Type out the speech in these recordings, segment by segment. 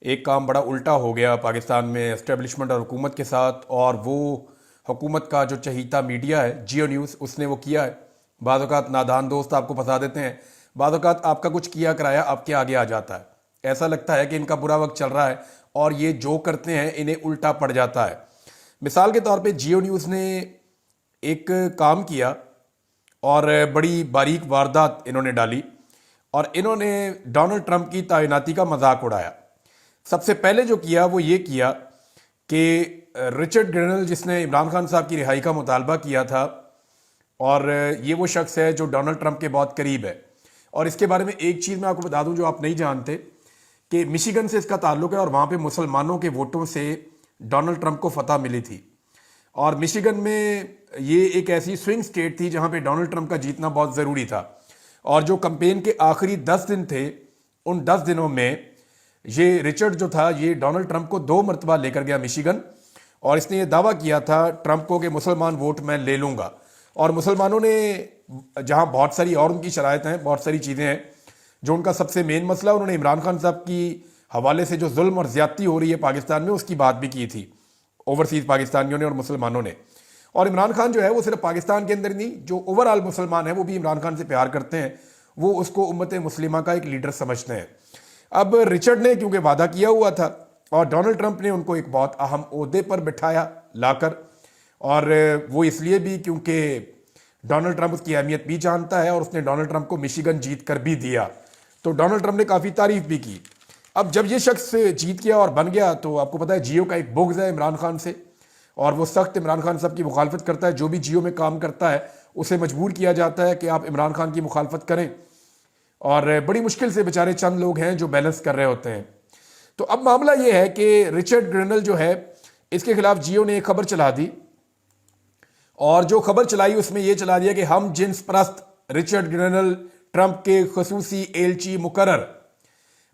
एक काम बड़ा उल्टा हो गया पाकिस्तान में एस्टेब्लिशमेंट और हुकूमत के साथ, और वो हुकूमत का जो चहीता मीडिया है जियो न्यूज़, उसने वो किया है। बाद औक़ात नादान दोस्त आपको फंसा देते हैं, बाद औक़ात आपका कुछ किया कराया आपके आगे आ जाता है। ऐसा लगता है कि इनका बुरा वक्त चल रहा है और ये जो करते हैं इन्हें उल्टा पड़ जाता है। मिसाल के तौर पे जियो न्यूज़ ने एक काम किया और बड़ी बारीक वारदात इन्होंने डाली, और इन्होंने डोनाल्ड ट्रंप की तैनाती का मजाक उड़ाया। सबसे पहले जो किया वो ये किया कि रिचर्ड ग्रेनल, जिसने इमरान खान साहब की रिहाई का मुतालबा किया था, और ये वो शख्स है जो डोनाल्ड ट्रंप के बहुत करीब है। और इसके बारे में एक चीज़ मैं आपको बता दूं जो आप नहीं जानते, कि मिशिगन से इसका ताल्लुक है और वहाँ पे मुसलमानों के वोटों से डोनाल्ड ट्रंप को फतह मिली थी। और मिशिगन में ये एक ऐसी स्विंग स्टेट थी जहाँ पे डोनाल्ड ट्रंप का जीतना बहुत ज़रूरी था। और जो कैंपेन के आखिरी 10 दिन थे, उन 10 दिनों में ये रिचर्ड जो था ये डोनाल्ड ट्रंप को 2 मरतबा लेकर गया मिशिगन, और इसने ये दावा किया था ट्रंप को कि मुसलमान वोट मैं ले लूँगा। और मुसलमानों ने, जहाँ बहुत सारी और उनकी शराइत हैं, बहुत सारी चीज़ें हैं, जो उनका सबसे मेन मसला, उन्होंने इमरान खान साहब की हवाले से जो जुल्म और ज़्यादती हो रही है पाकिस्तान में, उसकी बात भी की थी ओवरसीज़ पाकिस्तानियों ने और मुसलमानों ने। और इमरान खान जो है वो सिर्फ पाकिस्तान के अंदर नहीं, जो ओवरऑल मुसलमान है वो भी इमरान खान से प्यार करते हैं, वो उसको उम्मत मुस्लिमा का एक लीडर समझते हैं। अब रिचर्ड ने क्योंकि वादा किया हुआ था, और डोनाल्ड ट्रंप ने उनको एक बहुत अहम ओहदे पर बिठाया लाकर, और वो इसलिए भी क्योंकि डोनाल्ड ट्रंप उसकी अहमियत भी जानता है, और उसने डोनाल्ड ट्रंप को मिशिगन जीत कर भी दिया, तो डोनाल्ड ट्रंप ने काफ़ी तारीफ भी की। अब जब ये शख्स जीत गया और बन गया, तो आपको पता है जियो का एक बुग़्ज़ है इमरान खान से, और वो सख्त इमरान खान साहब की मुखालफत करता है। जो भी जियो में काम करता है उसे मजबूर किया जाता है कि आप इमरान खान की मुखालफत करें, और बड़ी मुश्किल से बेचारे चंद लोग हैं जो बैलेंस कर रहे होते हैं। तो अब मामला ये है कि रिचर्ड ग्रेनल जो है, इसके खिलाफ जियो ने एक खबर चला दी, और जो खबर चलाई उसमें यह चला दिया कि हम जिन्स परस्त रिचर्ड ग्रेनल ट्रंप के खसूसी एलची मुकर्रर।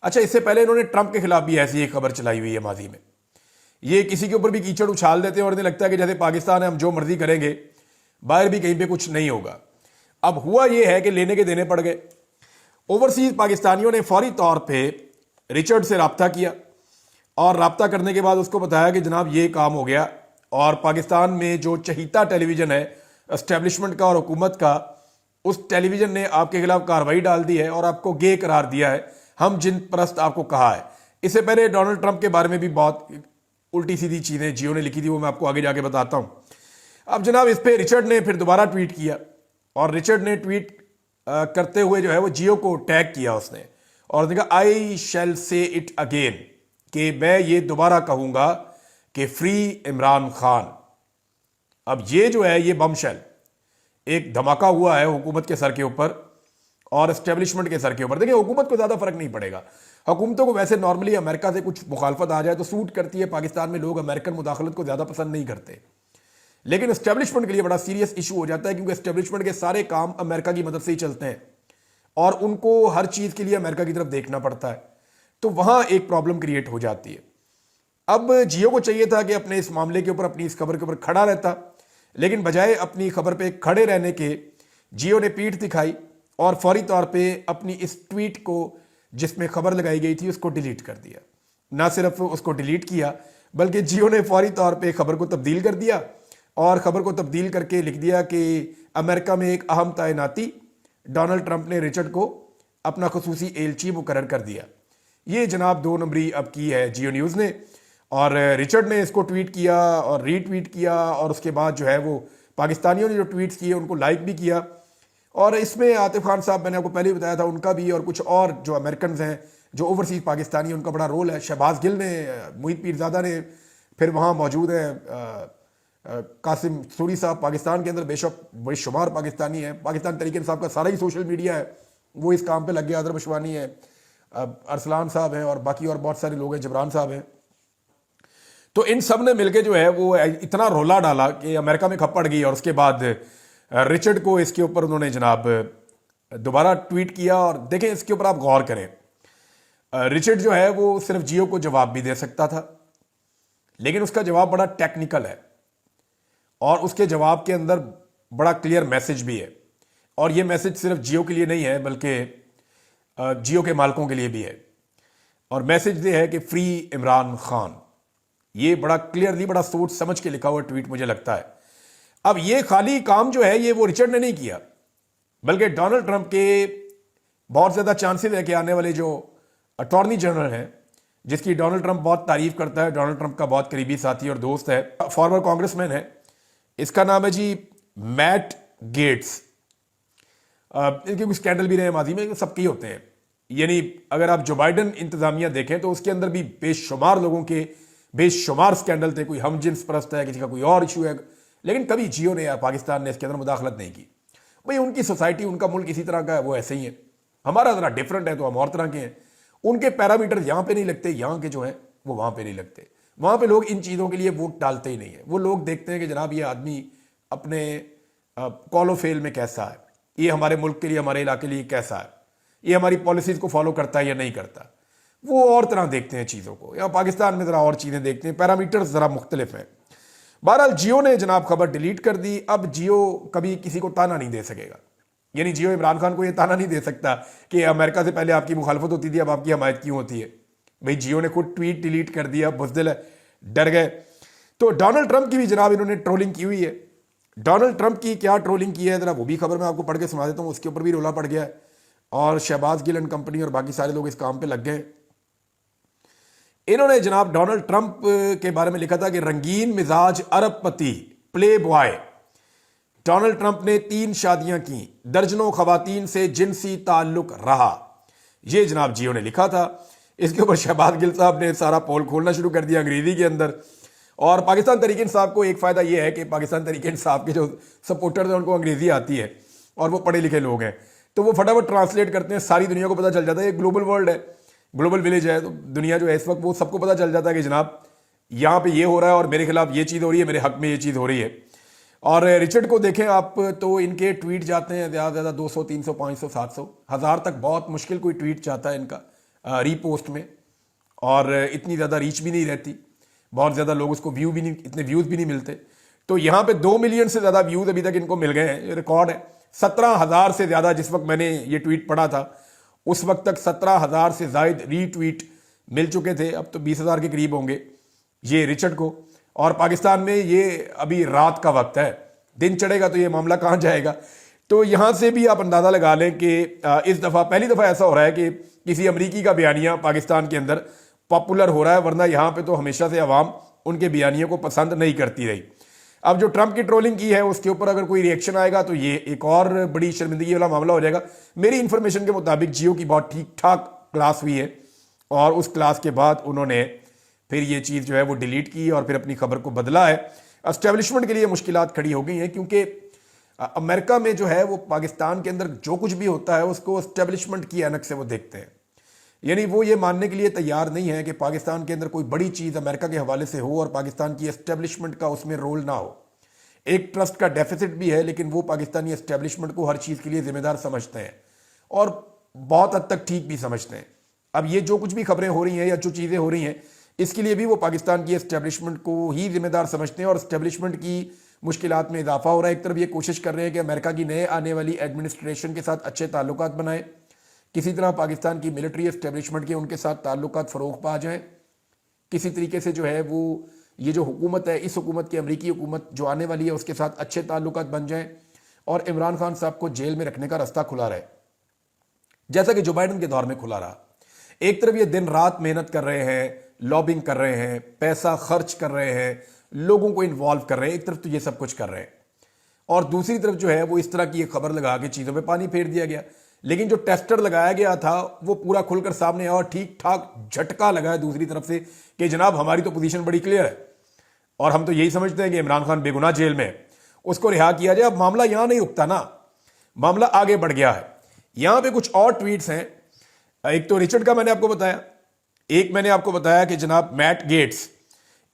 अच्छा, इससे पहले इन्होंने ट्रंप के खिलाफ भी ऐसी एक खबर चलाई हुई है माजी में। ये किसी के ऊपर भी कीचड़ उछाल देते हैं और इन्हें लगता है कि जैसे पाकिस्तान है, हम जो मर्जी करेंगे, बाहर भी कहीं पे कुछ नहीं होगा। अब हुआ ये है कि लेने के देने पड़ गए। ओवरसीज पाकिस्तानियों ने फौरी तौर पे रिचर्ड से रब्ता किया, और रब्ता करने के बाद उसको बताया कि जनाब ये काम हो गया, और पाकिस्तान में जो चहीता टेलीविज़न है एस्टेब्लिशमेंट का और हुकूमत का, उस टेलीविज़न ने आपके खिलाफ कार्रवाई डाल दी है और आपको गे करार दिया है, हम जिन परस्त आपको कहा है। इससे पहले डोनाल्ड ट्रंप के बारे में भी बहुत उल्टी सीधी चीज़ें जियो ने लिखी थी, वो मैं आपको आगे जाके बताता हूँ। अब जनाब इस पर रिचर्ड ने फिर दोबारा ट्वीट किया, और रिचर्ड ने ट्वीट करते हुए जो है वो जियो को टैग किया उसने, और उसने कहा आई शैल से इट अगेन, कि मैं ये दोबारा कहूँगा कि फ्री इमरान खान। अब ये जो है ये बमशेल एक धमाका हुआ है हुकूमत के सर के ऊपर और एस्टेब्लिशमेंट के सर के ऊपर। देखिए, हुकूमत को ज़्यादा फर्क नहीं पड़ेगा, हुकूमतों को वैसे नॉर्मली अमेरिका से कुछ मुखालफत आ जाए तो सूट करती है। पाकिस्तान में लोग अमेरिकन मुदाखलत को ज़्यादा पसंद नहीं करते, लेकिन एस्टेब्लिशमेंट के लिए बड़ा सीरियस इशू हो जाता है, क्योंकि एस्टेब्लिशमेंट के सारे काम अमेरिका की मदद से ही चलते हैं, और उनको हर चीज़ के लिए अमेरिका की तरफ देखना पड़ता है, तो वहाँ एक प्रॉब्लम क्रिएट हो जाती है। अब जियो को चाहिए था कि अपने इस मामले के ऊपर, अपनी इस खबर के ऊपर खड़ा रहता, लेकिन बजाय अपनी खबर पे खड़े रहने के जियो ने पीठ दिखाई और फौरी तौर पे अपनी इस ट्वीट को, जिसमें खबर लगाई गई थी, उसको डिलीट कर दिया। ना सिर्फ उसको डिलीट किया, बल्कि जियो ने फौरी तौर पे खबर को तब्दील कर दिया, और खबर को तब्दील करके लिख दिया कि अमेरिका में एक अहम तैनाती, डोनाल्ड ट्रंप ने रिचर्ड को अपना खसूसी एलची मुकर्रर कर दिया। ये जनाब 2 नंबरी अब की है जियो न्यूज़ ने, और रिचर्ड ने इसको ट्वीट किया और रीट्वीट किया, और उसके बाद जो है वो पाकिस्तानियों ने जो ट्वीट्स किए उनको लाइक भी किया। और इसमें आतिफ खान साहब, मैंने आपको पहले ही बताया था, उनका भी, और कुछ और जो अमेरिकन हैं जो ओवरसीज पाकिस्तानी, उनका बड़ा रोल है। शहबाज गिल ने, मोहित पीरजादा ने, फिर वहाँ मौजूद हैं कासिम सूरी साहब, पाकिस्तान के अंदर बेशक बेशुमार पाकिस्तानी हैं। पाकिस्तान तरीके साहब का सारा ही सोशल मीडिया है, वो इस काम पे लग गया। अदर बशवानी है, अरसलान साहब हैं, और बाकी और बहुत सारे लोग हैं, जबरान साहब हैं। तो इन सब ने मिलकर जो है वो इतना रोला डाला कि अमेरिका में खप्पड़ गई, और उसके बाद रिचर्ड को इसके ऊपर उन्होंने जनाब दोबारा ट्वीट किया। और देखें, इसके ऊपर आप गौर करें, रिचर्ड जो है वो सिर्फ जियो को जवाब भी दे सकता था, लेकिन उसका जवाब बड़ा टेक्निकल है, और उसके जवाब के अंदर बड़ा क्लियर मैसेज भी है। और ये मैसेज सिर्फ जियो के लिए नहीं है, बल्कि जियो के मालिकों के लिए भी है। और मैसेज ये है कि फ्री इमरान खान। ये बड़ा क्लियरली, बड़ा सोच समझ के लिखा हुआ ट्वीट मुझे लगता है। अब ये खाली काम जो है ये वो रिचर्ड ने नहीं किया, बल्कि डोनाल्ड ट्रंप के बहुत ज्यादा चांसेस है कि आने वाले जो अटॉर्नी जनरल हैं, जिसकी डोनाल्ड ट्रंप बहुत तारीफ करता है, डोनाल्ड ट्रंप का बहुत करीबी साथी और दोस्त है, फॉर्मर कांग्रेसमैन है, इसका नाम है जी मैट गेट्स। इनके कुछ स्कैंडल भी रहे माजी में, सबके ही होते हैं। यानी अगर आप जो बाइडन इंतजामिया देखें तो उसके अंदर भी बेशुमार लोगों के बेशुमार स्कैंडल थे। कोई हम जिन्स परस्त है, किसी का कोई और इशू है, लेकिन कभी जियो ने या पाकिस्तान ने इसके अंदर मुदाखलत नहीं की। भाई उनकी सोसाइटी, उनका मुल्क इसी तरह का है, वो ऐसे ही है। हमारा जरा डिफरेंट है तो हम और तरह के हैं। उनके पैरामीटर यहां पे नहीं लगते, यहां के जो हैं वो वहां पे नहीं लगते। वहां पे लोग इन चीज़ों के लिए वोट डालते ही नहीं है। वो लोग देखते हैं कि जनाब ये आदमी अपने कॉलो फेल में कैसा है, ये हमारे मुल्क के लिए, हमारे इलाके के लिए कैसा है, ये हमारी पॉलिसीज़ को फॉलो करता है या नहीं करता। वो और तरह देखते हैं चीज़ों को। या पाकिस्तान में ज़रा और चीज़ें देखते हैं, पैरामीटर्स ज़रा मुख्तलिफ हैं। बहरहाल जियो ने जनाब खबर डिलीट कर दी। अब जियो कभी किसी को ताना नहीं दे सकेगा। यानी जियो इमरान खान को यह ताना नहीं दे सकता कि अमेरिका से पहले आपकी मुखालफत होती थी, अब आपकी हमायत क्यों होती है। भाई जियो ने खुद ट्वीट डिलीट कर दिया, बुज़दिल है, डर गए। तो डोनाल्ड ट्रंप की भी जनाब इन्होंने ट्रोलिंग की हुई है। डोनाल्ड ट्रंप की क्या ट्रोलिंग की है, जरा वो भी खबर मैं आपको पढ़ के सुना देता हूँ। उसके ऊपर भी रोला पड़ गया है और शहबाज गिल एंड कंपनी और बाकी सारे लोग इस काम पे लग गए। इन्होंने जनाब डोनाल्ड ट्रंप के बारे में लिखा था कि रंगीन मिजाज अरबपति प्ले बॉय डोनाल्ड ट्रंप ने 3 शादियां की, दर्जनों खवातीन से जिनसी ताल्लुक रहा। ये जनाब जियो ने लिखा था। इसके ऊपर शहबाज गिल साहब ने सारा पोल खोलना शुरू कर दिया अंग्रेजी के अंदर। और पाकिस्तान तहरीक इंसाफ को एक फायदा यह है कि पाकिस्तान तहरीक इंसाफ के जो सपोर्टर्स हैं उनको अंग्रेजी आती है और वो पढ़े लिखे लोग हैं, तो वो फटाफट ट्रांसलेट करते हैं। सारी दुनिया को पता चल जाता है, ये ग्लोबल वर्ल्ड है, ग्लोबल विलेज है, तो दुनिया जो है इस वक्त वो सबको पता चल जाता है कि जनाब यहाँ पे ये हो रहा है और मेरे खिलाफ ये चीज़ हो रही है, मेरे हक में ये चीज़ हो रही है। और रिचर्ड को देखें आप तो इनके ट्वीट जाते हैं ज़्यादा से ज़्यादा 200, 300, 500, 700, 1000 तक बहुत मुश्किल कोई ट्वीट जाता है इनका रीपोस्ट में। और इतनी ज़्यादा रीच भी नहीं रहती, बहुत ज़्यादा लोग उसको व्यू भी नहीं, इतने व्यूज़ भी नहीं मिलते। तो यहाँ पे 2 मिलियन से ज़्यादा व्यूज़ अभी तक इनको मिल गए हैं, ये रिकॉर्ड है। 17,000 से ज़्यादा, जिस वक्त मैंने ये ट्वीट पढ़ा था उस वक्त तक 17,000 से ज़ायद रीट्वीट मिल चुके थे। अब तो 20,000 के करीब होंगे ये रिचर्ड को। और पाकिस्तान में ये अभी रात का वक्त है, दिन चढ़ेगा तो ये मामला कहाँ जाएगा। तो यहाँ से भी आप अंदाज़ा लगा लें कि इस दफ़ा पहली दफ़ा ऐसा हो रहा है कि किसी अमरीकी का बयानिया पाकिस्तान के अंदर पॉपुलर हो रहा है, वरना यहाँ पे तो हमेशा से अवाम उनके बयानियों को पसंद नहीं करती रही। अब जो ट्रंप की ट्रोलिंग की है उसके ऊपर अगर कोई रिएक्शन आएगा तो ये एक और बड़ी शर्मिंदगी वाला मामला हो जाएगा। मेरी इंफॉर्मेशन के मुताबिक जियो की बहुत ठीक ठाक क्लास हुई है और उस क्लास के बाद उन्होंने फिर ये चीज़ जो है वो डिलीट की और फिर अपनी खबर को बदला है। एस्टेब्लिशमेंट के लिए मुश्किलात खड़ी हो गई हैं, क्योंकि अमेरिका में जो है वो पाकिस्तान के अंदर जो कुछ भी होता है उसको एस्टेब्लिशमेंट की ऐनक से वो देखते हैं। यानी वो ये मानने के लिए तैयार नहीं है कि पाकिस्तान के अंदर कोई बड़ी चीज़ अमेरिका के हवाले से हो और पाकिस्तान की एस्टेब्लिशमेंट का उसमें रोल ना हो। एक ट्रस्ट का डेफिसिट भी है, लेकिन वो पाकिस्तानी एस्टेब्लिशमेंट को हर चीज़ के लिए जिम्मेदार समझते हैं और बहुत हद तक ठीक भी समझते हैं। अब ये जो कुछ भी खबरें हो रही हैं या जो चीज़ें हो रही हैं, इसके लिए भी वो पाकिस्तान की एस्टेब्लिशमेंट को ही जिम्मेदार समझते हैं और एस्टेब्लिशमेंट की मुश्किलात में इजाफा हो रहा है। एक तरफ ये कोशिश कर रहे हैं कि अमेरिका की नए आने वाली एडमिनिस्ट्रेशन के साथ अच्छे ताल्लुकात बनाएं, किसी तरह पाकिस्तान की मिलिट्री एस्टेब्लिशमेंट के उनके साथ ताल्लुकात फ़रोग पा जाएं, किसी तरीके से जो है वो ये जो हुकूमत है, इस हुकूमत की अमरीकी हुकूमत जो आने वाली है उसके साथ अच्छे ताल्लुकात बन जाएं और इमरान खान साहब को जेल में रखने का रास्ता खुला रहे, जैसा कि जो बाइडन के दौर में खुला रहा। एक तरफ ये दिन रात मेहनत कर रहे हैं, लॉबिंग कर रहे हैं, पैसा खर्च कर रहे हैं, लोगों को इन्वॉल्व कर रहे हैं, एक तरफ तो ये सब कुछ कर रहे हैं और दूसरी तरफ जो है वो इस तरह की एक खबर लगा के चीज़ों पे पानी फेर दिया गया। लेकिन जो टेस्टर लगाया गया था वो पूरा खुलकर सामने आया और ठीक ठाक झटका लगा है दूसरी तरफ से कि जनाब हमारी तो पोजीशन बड़ी क्लियर है और हम तो यही समझते हैं कि इमरान खान बेगुनाह जेल में, उसको रिहा किया जाए। अब मामला यहां नहीं रुकता ना, मामला आगे बढ़ गया है। यहां पे कुछ और ट्वीट्स हैं। एक तो रिचर्ड का मैंने आपको बताया, एक मैंने आपको बताया कि जनाब मैट गेट्स,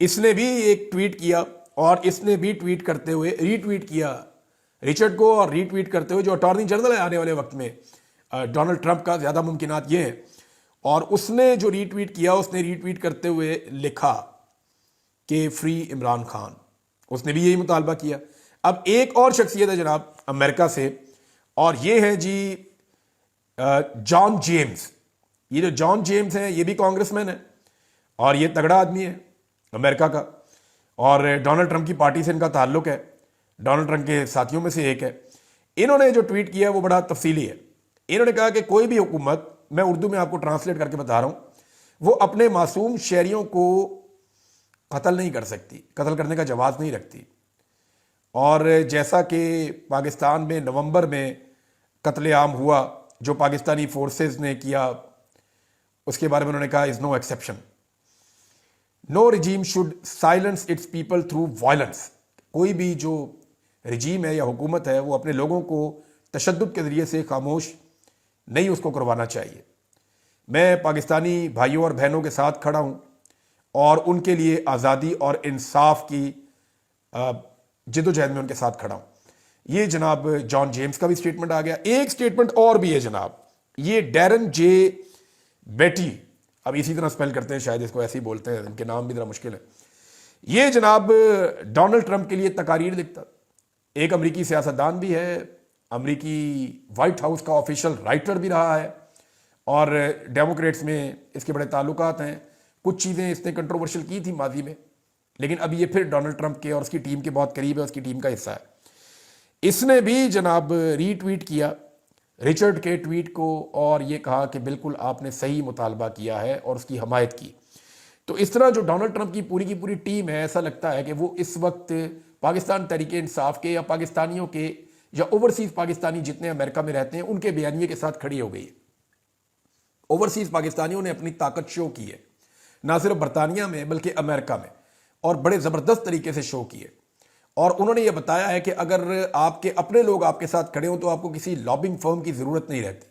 इसने भी एक ट्वीट किया और इसने भी ट्वीट करते हुए रीट्वीट किया रिचर्ड को और रीट्वीट करते हुए जो अटॉर्नी जनरल है आने वाले वक्त में डोनाल्ड ट्रंप का, ज़्यादा मुमकिनात ये है। और उसने जो रीट्वीट किया, उसने रीट्वीट करते हुए लिखा कि फ्री इमरान खान, उसने भी यही मुतालबा किया। अब एक और शख्सियत है जनाब अमेरिका से और ये है जी जॉन जेम्स। ये जो जॉन जेम्स हैं ये भी कांग्रेसमैन है और ये तगड़ा आदमी है अमेरिका का, और डोनाल्ड ट्रंप की पार्टी से इनका ताल्लुक है, डोनाल्ड ट्रंप के साथियों में से एक है। इन्होंने जो ट्वीट किया है वो बड़ा तफसीली है। इन्होंने कहा कि कोई भी हुकूमत, मैं उर्दू में आपको ट्रांसलेट करके बता रहा हूं, वो अपने मासूम शहरियों को कत्ल नहीं कर सकती, कत्ल करने का जवाब नहीं रखती। और जैसा कि पाकिस्तान में नवंबर में कत्लेआम हुआ जो पाकिस्तानी फोर्सेस ने किया, उसके बारे में उन्होंने कहा is no exception, no regime should silence its people through violence. कोई भी जो रिजीम है या हुकूमत है वो अपने लोगों को तशद्दुद के ज़रिए से खामोश नहीं उसको करवाना चाहिए। मैं पाकिस्तानी भाइयों और बहनों के साथ खड़ा हूं और उनके लिए आज़ादी और इंसाफ की जिद्दोजहद में उनके साथ खड़ा हूं। ये जनाब जॉन जेम्स का भी स्टेटमेंट आ गया। एक स्टेटमेंट और भी है जनाब, ये डैरन जे बेटी, अब इसी तरह स्पेल करते हैं, शायद इसको ऐसे ही बोलते हैं, इनके नाम भी जरा मुश्किल है। ये जनाब डोनाल्ड ट्रंप के लिए तकारीर लिखता, एक अमरीकी सियासतदान भी है, अमरीकी वाइट हाउस का ऑफिशियल राइटर भी रहा है और डेमोक्रेट्स में इसके बड़े ताल्लुकात हैं। कुछ चीज़ें इसने कंट्रोवर्शियल की थी माजी में, लेकिन अब ये फिर डोनाल्ड ट्रंप के और उसकी टीम के बहुत करीब है, उसकी टीम का हिस्सा है। इसने भी जनाब रीट्वीट किया रिचर्ड के ट्वीट को और ये कहा कि बिल्कुल आपने सही मुतालबा किया है और उसकी हमायत की। तो इस तरह जो डोनाल्ड ट्रंप की पूरी टीम है, ऐसा लगता है कि वो इस वक्त पाकिस्तान तहरीक इंसाफ के या पाकिस्तानियों के या ओवरसीज पाकिस्तानी जितने अमेरिका में रहते हैं उनके बयानिए के साथ खड़ी हो गई है। ओवरसीज पाकिस्तानियों ने अपनी ताकत शो की है, ना सिर्फ बरतानिया में बल्कि अमेरिका में, और बड़े ज़बरदस्त तरीके से शो किए। और उन्होंने ये बताया है कि अगर आपके अपने लोग आपके साथ खड़े हों तो आपको किसी लॉबिंग फर्म की ज़रूरत नहीं रहती,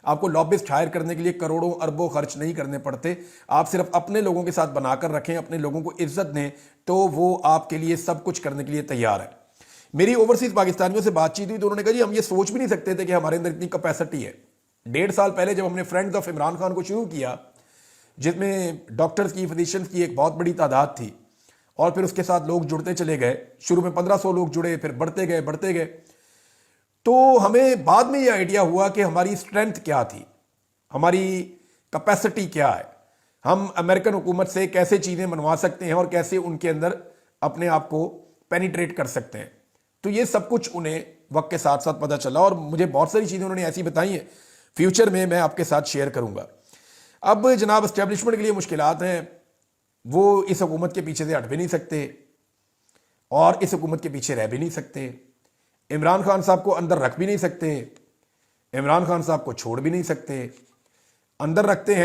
आपको लॉबिस्ट हायर करने के लिए करोड़ों अरबों खर्च नहीं करने पड़ते। आप सिर्फ अपने लोगों के साथ बनाकर रखें, अपने लोगों को इज्जत दें, तो वो आपके लिए सब कुछ करने के लिए तैयार है। मेरी ओवरसीज पाकिस्तानियों से बातचीत हुई तो उन्होंने कहा जी हम ये सोच भी नहीं सकते थे कि हमारे अंदर इतनी कैपेसिटी है। 1.5 साल पहले जब हमने फ्रेंड्स ऑफ इमरान खान को शुरू किया, जिसमें डॉक्टर्स की, फिजिशियंस की एक बहुत बड़ी तादाद थी, और फिर उसके साथ लोग जुड़ते चले गए। शुरू में 1500 लोग जुड़े, फिर बढ़ते गए, तो हमें बाद में ये आइडिया हुआ कि हमारी स्ट्रेंथ क्या थी, हमारी कैपेसिटी क्या है, हम अमेरिकन हुकूमत से कैसे चीज़ें मनवा सकते हैं और कैसे उनके अंदर अपने आप को पेनिट्रेट कर सकते हैं। तो ये सब कुछ उन्हें वक्त के साथ साथ पता चला और मुझे बहुत सारी चीज़ें उन्होंने ऐसी बताई हैं, फ्यूचर में मैं आपके साथ शेयर करूंगा। अब जनाब एस्टेब्लिशमेंट के लिए मुश्किलात हैं, वो इस हुकूमत के पीछे से हट भी नहीं सकते और इस हुकूमत के पीछे रह भी नहीं सकते। इमरान खान साहब को अंदर रख भी नहीं सकते, इमरान खान साहब को छोड़ भी नहीं सकते, अंदर रखते हैं